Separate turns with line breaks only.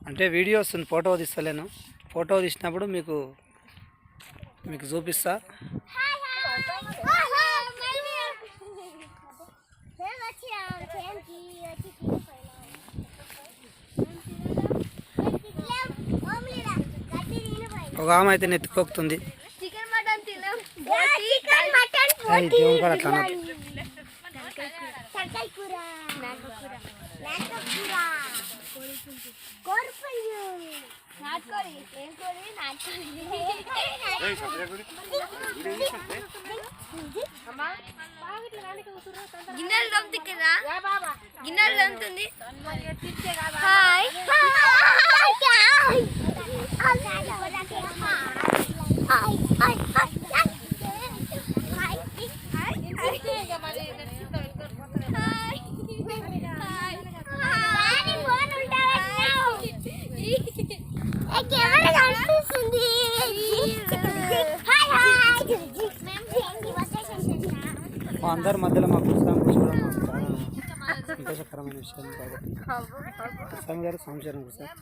అంటే వీడియో వస్తుంది, photo తీస్తలేను. Photo తీసినప్పుడు మీకు చూపిస్తా. ఒక ఆమె అయితే నెత్తిపోతుంది. దేవుని కూడా అట్లా
గిన్నెలు దొంతుకురా, గిన్నెలు దొంతుంది.
అందరి మధ్యలో మాకు కూర్చోవడం చాలా సంతోషకరమైన విషయం కాబట్టి ప్రసాద్ గారు సంవత్సరం సార్